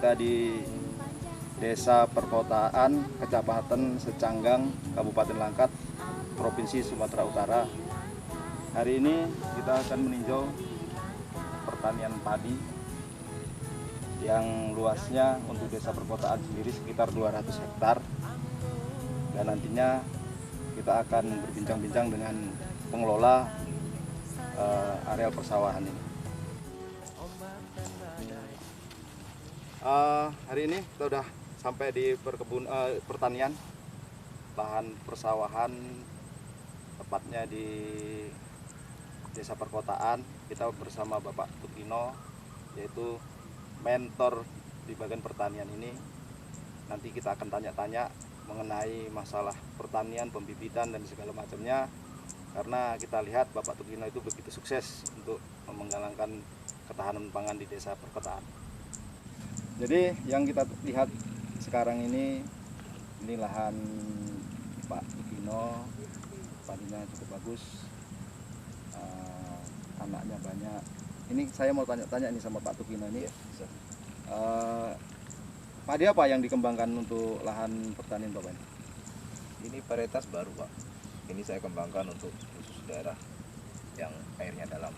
kita di Desa Perkotaan, Kecamatan Secanggang, Kabupaten Langkat, Provinsi Sumatera Utara. Hari ini kita akan meninjau pertanian padi yang luasnya untuk Desa Perkotaan sendiri sekitar 200 hektar. Dan nantinya kita akan berbincang-bincang dengan pengelola areal persawahan ini. Hari ini kita sudah sampai di pertanian lahan persawahan, tepatnya di Desa Perkotaan. Kita bersama Bapak Tukino, yaitu mentor di bagian pertanian ini. Nanti kita akan tanya-tanya mengenai masalah pertanian, pembibitan dan segala macamnya, karena kita lihat Bapak Tukino itu begitu sukses untuk menggalakkan ketahanan pangan di Desa Perkotaan. Jadi yang kita lihat sekarang ini lahan Pak Tukino, padinya cukup bagus, anaknya banyak. Ini saya mau tanya-tanya ini sama Pak Tukino ini. Padi apa yang dikembangkan untuk lahan pertanian Bapak ini? Ini varietas baru Pak. Ini saya kembangkan untuk khusus daerah yang airnya dalam.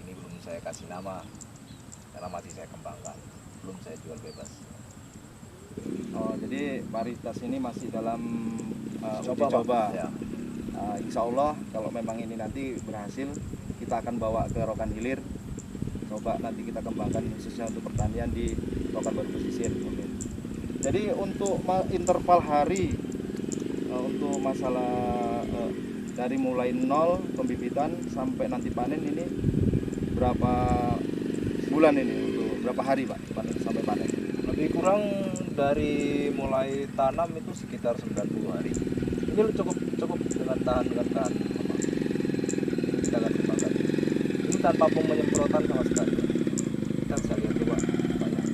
Ini belum saya kasih nama, karena masih saya kembangkan, belum saya jual bebas. Oh, jadi varietas ini masih dalam uji Pak. coba. Ya. Insya Allah kalau memang ini nanti berhasil, kita akan bawa ke Rokan Hilir. Coba nanti kita kembangkan khususnya untuk pertanian di Rokan Baru Pesisir. Oke. Jadi untuk interval hari, untuk masalah dari mulai nol pembibitan sampai nanti panen ini berapa bulan ini, untuk berapa hari Pak sampai panen? Lebih kurang dari mulai tanam itu sekitar 90 hari. Ini cukup dengan tahan. Kita akan kembangkan. Ini tanpa penyemprotan sama sekali. Kita bisa lihat coba banyak.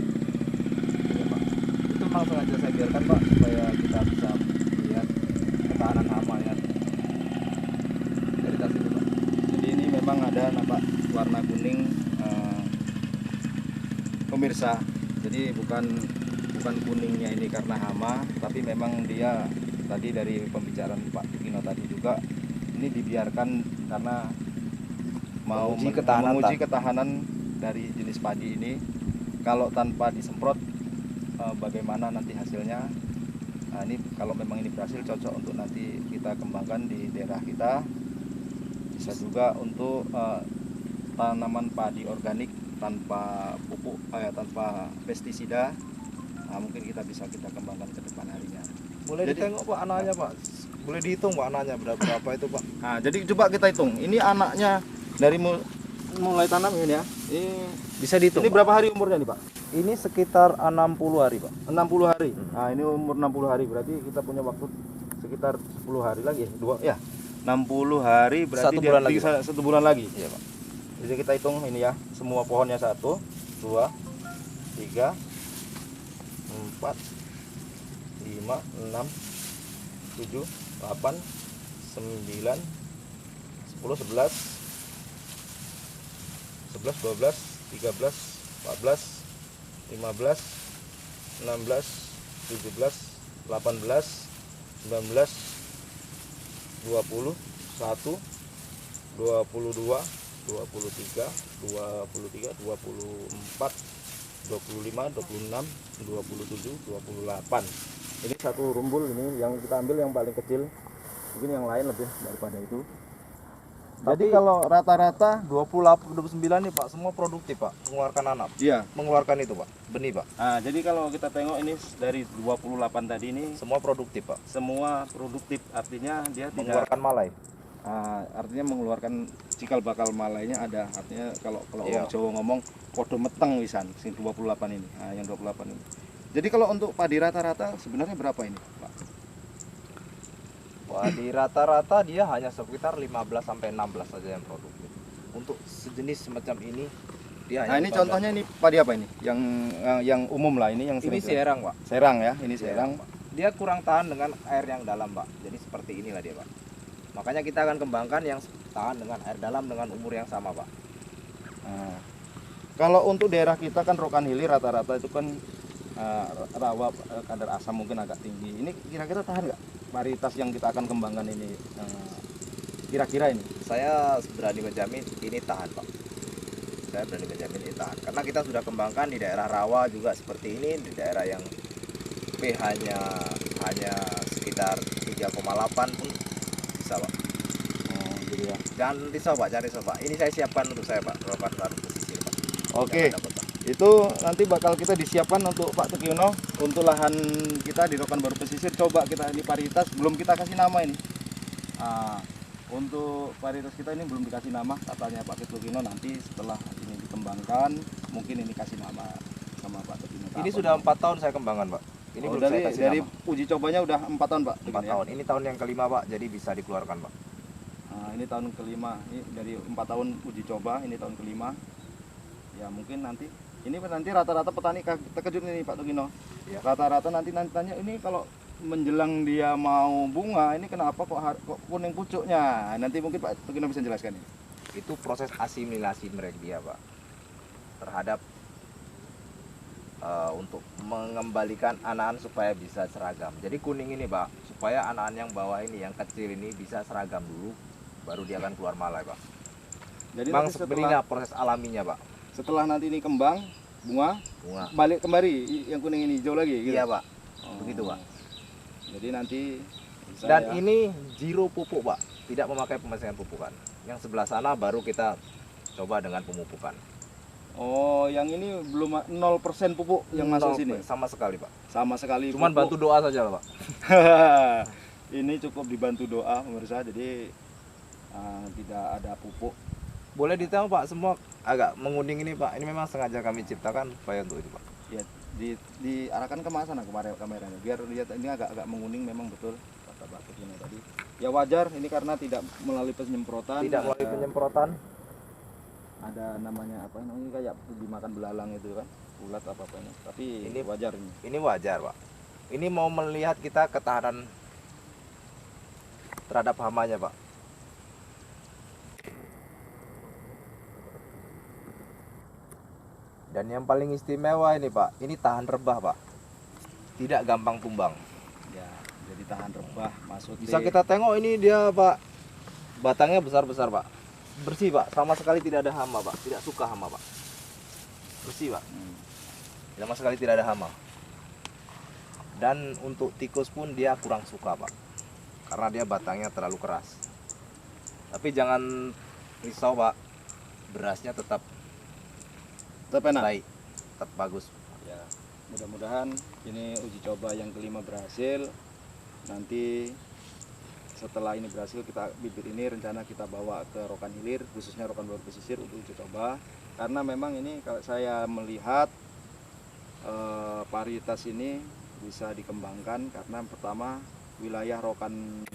Ya, Pak. Itu memang sengaja saya biarkan Pak, supaya kita bisa lihat ketahanan hama ya. Dari tas itu Pak. Jadi ini memang ada nampak warna kuning, pemirsa. Jadi bukan kuningnya ini karena hama, tapi memang dia tadi dari pembicaraan Pak Tukino tadi juga ini dibiarkan karena mau menguji ketahanan dari jenis padi ini. Kalau tanpa disemprot bagaimana nanti hasilnya. Nah, ini kalau memang ini berhasil, cocok untuk nanti kita kembangkan di daerah kita. Bisa juga untuk tanaman padi organik tanpa pupuk, tanpa pestisida. Nah, mungkin kita bisa kembangkan ke depan harinya. Boleh ditengok Pak anaknya Pak. Boleh dihitung Pak anaknya berapa itu Pak. Nah, jadi coba kita hitung. Ini anaknya dari mulai tanam ini ya. Ini Bisa dihitung. Ini berapa hari umurnya nih Pak? Ini sekitar 60 hari Pak. 60 hari. Nah, ini umur 60 hari, berarti kita punya waktu sekitar 10 hari lagi ya. 60 hari berarti Satu bulan lagi, satu bulan lagi. Iya Pak. Jadi kita hitung ini ya, semua pohonnya 1, 2, 3, 4, 5, 6, 7, 8, 9, 10, 11, 12, 13, 14, 15, 16, 17, 18, 19, 20, 1, 22, 23, 24, 25, 26, 27, 28. Ini satu rumbul ini yang kita ambil yang paling kecil. Mungkin yang lain lebih daripada itu. Jadi kalau rata-rata 29 nih Pak, semua produktif Pak, mengeluarkan anak. iya. Mengeluarkan itu Pak, benih Pak. Nah, jadi kalau kita tengok ini dari 28 tadi ini Semua produktif Pak. semua produktif, artinya dia tidak Mengeluarkan malai. artinya mengeluarkan cikal bakal malainya ada. Artinya kalau Iya. orang Jawa ngomong podo meteng wisan sing 28 ini. Nah, yang 28 ini. Jadi kalau untuk padi rata-rata sebenarnya berapa ini, Pak? Wah, di rata-rata dia hanya sekitar 15 sampai 16 saja yang produktif. Untuk sejenis semacam ini dia Nah, hanya ini 15. contohnya ini padi apa ini? Yang umum lah ini yang Ini sering- serang Pak. Serang ya, ini serang. Pak. Dia kurang tahan dengan air yang dalam Pak. Jadi seperti inilah dia Pak. Makanya kita akan kembangkan yang tahan dengan air dalam dengan umur yang sama Pak. Nah, kalau untuk daerah kita kan Rokan Hilir rata-rata itu kan rawa, kadar asam mungkin agak tinggi. Ini kira-kira tahan nggak varietas yang kita akan kembangkan ini? Kira-kira ini? Saya berani menjamin ini tahan, Pak. Saya berani menjamin ini tahan. Karena kita sudah kembangkan di daerah rawa juga seperti ini, di daerah yang pH-nya hanya sekitar 3,8 pun bisa, Pak. Oh, gitu ya. Jangan risau, Pak. Jangan risau, Pak. Ini saya siapkan untuk saya, Pak. Rokan baru pesisir, Pak. Oke. Jangan dapat, Pak. Itu nanti bakal kita disiapkan untuk Pak Tukiono untuk lahan kita di Rokan Baru Pesisir. Coba kita ini varietas belum kita kasih nama ini. Untuk varietas kita ini belum dikasih nama, katanya Pak Tukiono nanti setelah ini dikembangkan mungkin ini kasih nama sama Pak Tukiono. Ini sudah 4 tahun saya kembangkan, Pak. Ini belum dari saya kasih dari nama. uji cobanya udah 4 tahun Pak. 4 tahun. Ini tahun yang kelima, Pak. Jadi bisa dikeluarkan, Pak. Nah, ini tahun kelima. Ini dari 4 tahun uji coba, ini tahun kelima. Ya mungkin nanti ini nanti rata-rata petani terkejut ini Pak Tukino. Ya. Rata-rata nanti tanya ini kalau menjelang dia mau bunga ini kenapa kok kuning pucuknya? Nanti mungkin Pak Tukino bisa jelaskan ini. Itu proses asimilasi mereka dia, Pak, terhadap untuk mengembalikan anakan supaya bisa seragam. Jadi kuning ini, Pak, supaya anakan yang bawah ini yang kecil ini bisa seragam dulu, baru dia akan keluar malai, Pak. Jadi Memang nanti sebenarnya proses alaminya, Pak. setelah nanti ini kembang bunga Bunga. balik kembali yang kuning ini hijau lagi gitu. Iya, Pak. Oh. Begitu, Pak. Jadi nanti bisa Dan ya. ini zero pupuk, Pak. Tidak memakai pemasangan pupukan. Yang sebelah sana baru kita coba dengan pemupukan. Oh, yang ini belum 0% pupuk yang masuk sini. Sama sekali, Pak. Sama sekali. Cuman pupuk. bantu doa saja lah, Pak. Ini cukup dibantu doa pemirsa, jadi tidak ada pupuk. Boleh ditengok, Pak, semua agak menguning ini, Pak. Ini memang sengaja kami ciptakan supaya untuk itu, Pak. Ya diarahkan ke sana kameranya biar lihat ini agak menguning memang betul kata Pak Tukino tadi. Ya wajar ini karena tidak melalui penyemprotan. Tidak melalui penyemprotan. Ada namanya apa namanya kayak dimakan belalang itu kan, ulat apa ini. Tapi Ini wajar ini. Ini wajar, Pak. Ini mau melihat kita ketahanan terhadap hamanya, Pak. Dan yang paling istimewa ini, Pak, ini tahan rebah, Pak. Tidak gampang tumbang. Ya, jadi tahan rebah maksudnya. Bisa kita tengok ini dia, Pak. Batangnya besar-besar, Pak. Bersih, Pak. Sama sekali tidak ada hama, Pak. Tidak suka hama, Pak. Bersih, Pak. Sama sekali tidak ada hama. Dan untuk tikus pun dia kurang suka, Pak. Karena dia batangnya terlalu keras. Tapi jangan risau, Pak. Berasnya tetap enak. baik, tetap bagus. Ya, mudah-mudahan ini uji coba yang kelima berhasil. Nanti setelah ini berhasil, kita bibit ini rencana kita bawa ke Rokan Hilir, khususnya Rokan Baru Pesisir untuk uji coba. Karena memang ini kalau saya melihat varietas ini bisa dikembangkan karena pertama wilayah Rokan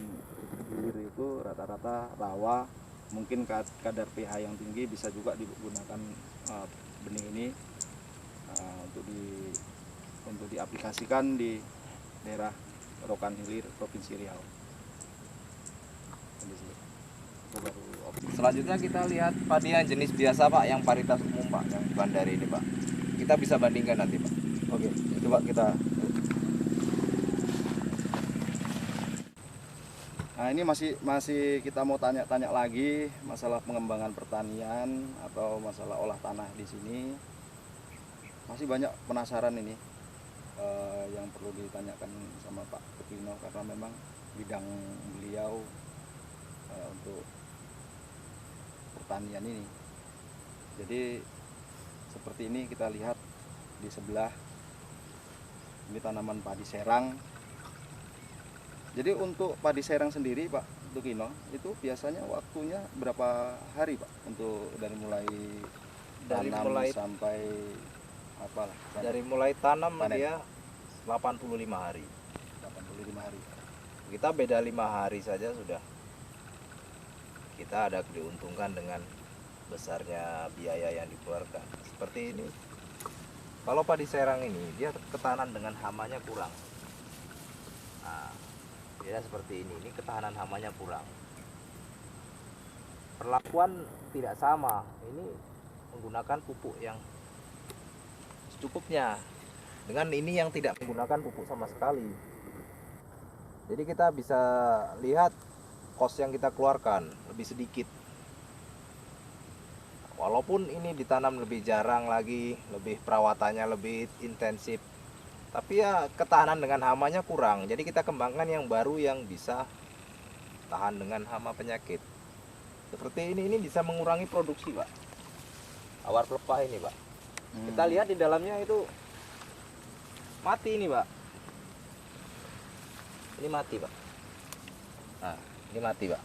Hilir itu rata-rata rawa, mungkin kadar pH yang tinggi, bisa juga digunakan benih ini untuk diaplikasikan di daerah Rokan Hilir, Provinsi Riau. Selanjutnya kita lihat padi yang jenis biasa, Pak, yang varietas umum, Pak, yang bukan dari ini, Pak. Kita bisa bandingkan nanti, Pak. Oke, coba kita. Nah, ini masih kita mau tanya-tanya lagi masalah pengembangan pertanian atau masalah olah tanah di sini. Masih banyak penasaran ini yang perlu ditanyakan sama Pak Tukino karena memang bidang beliau untuk pertanian ini. Jadi seperti ini kita lihat di sebelah ini tanaman padi serang. Jadi untuk padi serang sendiri Pak Tukino itu biasanya waktunya berapa hari Pak untuk dari mulai tanam sampai apalah? Dari mulai tanam panen. dia 85 hari. 85 hari. Kita beda 5 hari saja sudah. Kita ada diuntungkan dengan besarnya biaya yang dikeluarkan. Seperti ini. Kalau padi serang ini dia ketahanan dengan hamanya kurang. Nah, dia seperti ini ketahanan hamanya kurang. Perlakuan tidak sama. Ini menggunakan pupuk yang secukupnya. Dengan ini yang tidak menggunakan pupuk sama sekali. Jadi kita bisa lihat cost yang kita keluarkan lebih sedikit. Walaupun ini ditanam lebih jarang lagi, lebih perawatannya lebih intensif, tapi ya ketahanan dengan hamanya kurang. Jadi kita kembangkan yang baru yang bisa tahan dengan hama penyakit. Seperti ini bisa mengurangi produksi, Pak. Awar pelepah ini, Pak. Kita lihat di dalamnya itu mati ini, Pak. Ini mati, Pak. Nah, ini mati, Pak.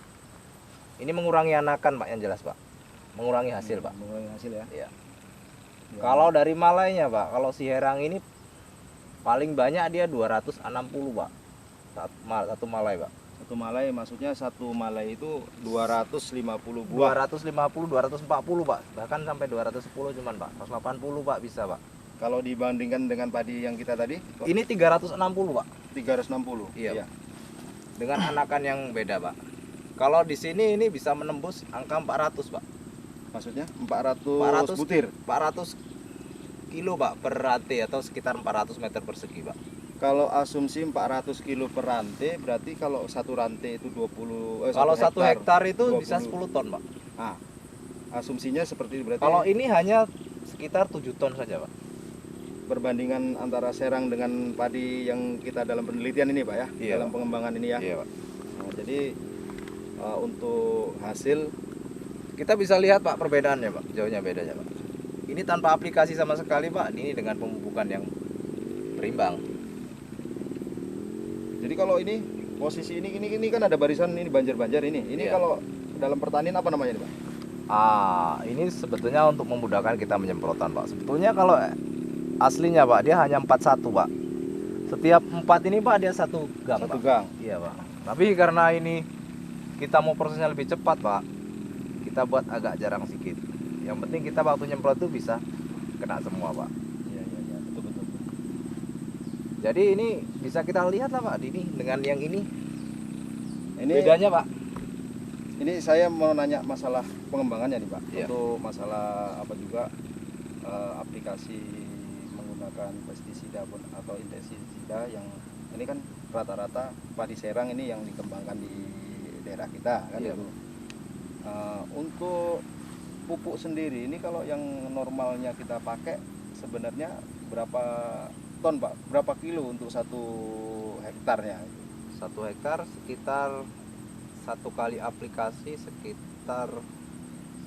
Ini mengurangi anakan, Pak, yang jelas, Pak. Mengurangi hasil, Pak. Mengurangi hasil ya. Iya. Kalau dari malainya, Pak, kalau si herang ini paling banyak dia 260, Pak. Satu malai, Pak. Satu malai maksudnya satu malai itu 250 buah. 250, 240, Pak. Bahkan sampai 210 cuman, Pak. 180, Pak, bisa, Pak. Kalau dibandingkan dengan padi yang kita tadi, Ini 360, Pak. 360. Iya. Dengan anakan yang beda, Pak. Kalau di sini ini bisa menembus angka 400, Pak. Maksudnya 400 butir. 400 kilo, Pak, per rantai atau sekitar 400 meter persegi, Pak. Kalau asumsi 400 kilo per rantai, berarti kalau satu rantai itu 20 Kalau 1 hektar itu 20. bisa 10 ton, Pak. Ah, asumsinya seperti itu berarti. Kalau ini hanya sekitar 7 ton saja, Pak. Perbandingan antara serang dengan padi yang kita dalam penelitian ini, Pak ya, Iya, dalam Pak. pengembangan ini ya. Iya, Pak. Nah, jadi untuk hasil Kita bisa lihat, Pak, perbedaannya, Pak. Jauhnya bedanya, Pak. Ini tanpa aplikasi sama sekali, Pak. Ini dengan pemupukan yang berimbang. jadi kalau ini posisi ini kan ada barisan ini banjar-banjar ini. Ini Iya. kalau dalam pertanian apa namanya nih, Pak? Ini sebetulnya untuk memudahkan kita menyemprotan, Pak. Sebetulnya kalau aslinya, Pak, dia hanya 41, Pak. Setiap 4 ini, Pak, dia satu gang, Satu Pak. gang. Iya, Pak. Tapi karena ini kita mau prosesnya lebih cepat, Pak, kita buat agak jarang sedikit. Yang penting kita waktu nyemprot itu bisa kena semua, Pak. Iya, betul. Jadi ini bisa kita lihat lah, Pak, ini dengan yang ini. Ini Bedanya, Pak. Ini saya mau nanya masalah pengembangannya nih, Pak. Iya. Untuk masalah apa juga aplikasi menggunakan pestisida atau insektisida yang ini kan rata-rata padi serang ini yang dikembangkan di daerah kita kan Iya, itu. Untuk pupuk sendiri ini kalau yang normalnya kita pakai sebenarnya berapa ton, Pak? Berapa kilo untuk 1 hektarnya? 1 hektar sekitar satu kali aplikasi sekitar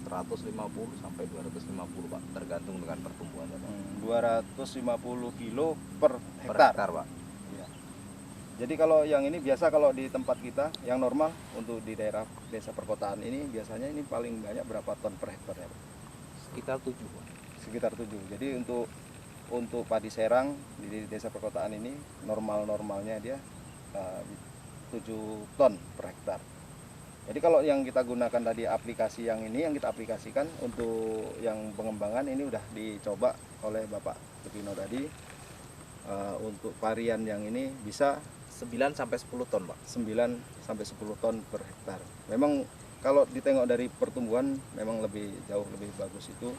150 sampai 250, Pak, tergantung dengan pertumbuhannya, Pak. 250 kilo per Per hektar. hektar, Pak. Iya. Jadi kalau yang ini biasa kalau di tempat kita yang normal untuk di daerah desa perkotaan ini biasanya ini paling banyak berapa ton per hektarnya, Pak? Sekitar 7, Pak. Sekitar 7. Jadi untuk padi serang di desa perkotaan ini normalnya dia 7 ton per hektar. Jadi kalau yang kita gunakan tadi aplikasi yang ini yang kita aplikasikan untuk yang pengembangan ini udah dicoba oleh Bapak Tepino tadi untuk varian yang ini bisa 9 sampai 10 ton, Pak. 9 sampai 10 ton per hektar. Memang kalau ditengok dari pertumbuhan memang lebih jauh lebih bagus itu.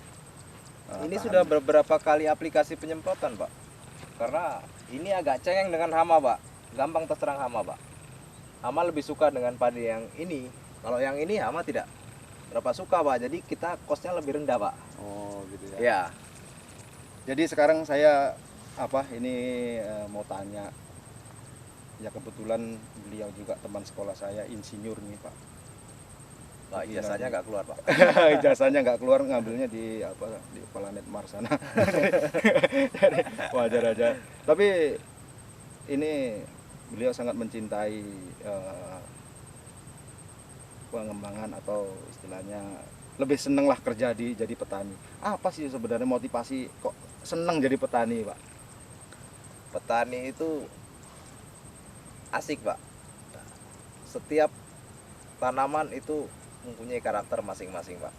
Ini tahan. sudah beberapa kali aplikasi penyemprotan, Pak. Karena ini agak cengeng dengan hama, Pak. Gampang terserang hama, Pak. Hama lebih suka dengan padi yang ini. Kalau yang ini hama tidak berapa suka, Pak. Jadi kita kosnya lebih rendah, Pak. Oh gitu ya. Ya. Jadi sekarang saya mau tanya. Ya kebetulan beliau juga teman sekolah saya insinyur nih, Pak. Pak, ijazahnya nggak keluar, Pak. Ijazahnya nggak keluar, ngambilnya di planet Mars sana. Jadi wajar aja. Tapi ini beliau sangat mencintai pengembangan atau istilahnya lebih seneng lah kerja jadi petani. Apa sih sebenarnya motivasi kok seneng jadi petani, Pak? Petani itu asik, Pak. Setiap tanaman itu mempunyai karakter masing-masing, Pak.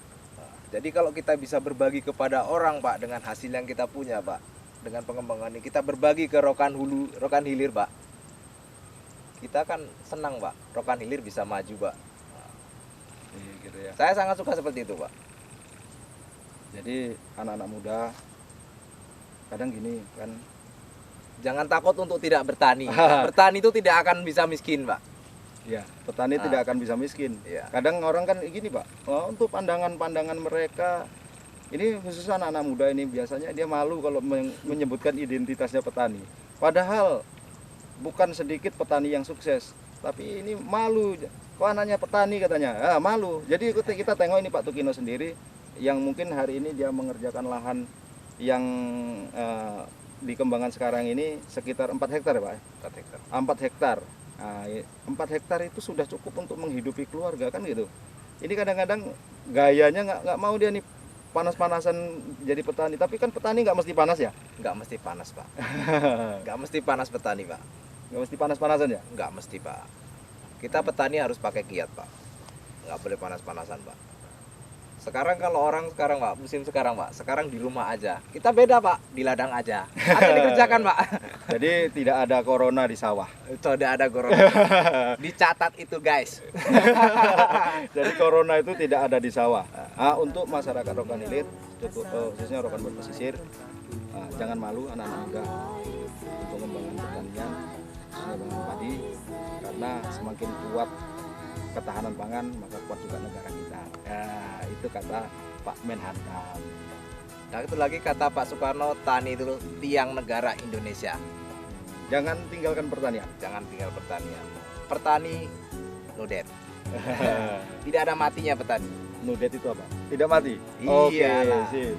Jadi kalau kita bisa berbagi kepada orang, Pak, dengan hasil yang kita punya, Pak, dengan pengembangan ini kita berbagi ke rokan hilir, Pak. Kita kan senang, Pak. Rokan hilir bisa maju, Pak. Gitu ya. Saya sangat suka seperti itu, Pak. Jadi anak-anak muda kadang gini kan, Jangan takut untuk tidak bertani. Bertani itu tidak akan bisa miskin, Pak. Ya, petani tidak akan bisa miskin. Iya. Kadang orang kan gini Pak, untuk pandangan-pandangan mereka, ini khusus anak-anak muda ini biasanya dia malu kalau menyebutkan identitasnya petani. Padahal bukan sedikit petani yang sukses, tapi ini malu. Kok anaknya petani katanya, malu. Jadi kita tengok ini Pak Tukino sendiri, yang mungkin hari ini dia mengerjakan lahan yang di Kembangan sekarang ini sekitar 4 hektar ya Pak? 4 hektar. 4 hektar. Nah, 4 hektar itu sudah cukup untuk menghidupi keluarga kan gitu. Ini kadang-kadang gayanya nggak mau dia nih panas-panasan jadi petani. Tapi kan petani nggak mesti panas ya? Nggak mesti panas, Pak. Nggak mesti panas petani, Pak. Nggak mesti panas-panasan ya? Nggak mesti, Pak. Kita petani harus pakai kiat, Pak. Nggak boleh panas-panasan, Pak. Sekarang kalau orang sekarang, Pak, musim sekarang, Pak, sekarang di rumah aja. Kita beda, Pak, di ladang aja. Atau dikerjakan, Pak. Jadi tidak ada corona di sawah. Itu ada corona. Dicatat itu, guys. Jadi corona itu tidak ada di sawah. Untuk masyarakat Rokan Hilir, khususnya Rokan Berpesisir, jangan malu anak-anak muda untuk pengembangan pertanian, khususnya dengan padi, karena semakin kuat ketahanan pangan maka kuat juga negara kita. Itu kata Pak Menhantam. Nah, itu lagi kata Pak Soekarno, tani itu tiang negara Indonesia. Jangan tinggalkan pertanian. Jangan tinggal pertanian. Pertani no death. Tidak ada matinya petani. No death itu apa? Tidak mati. Iyalah. Oke, sip.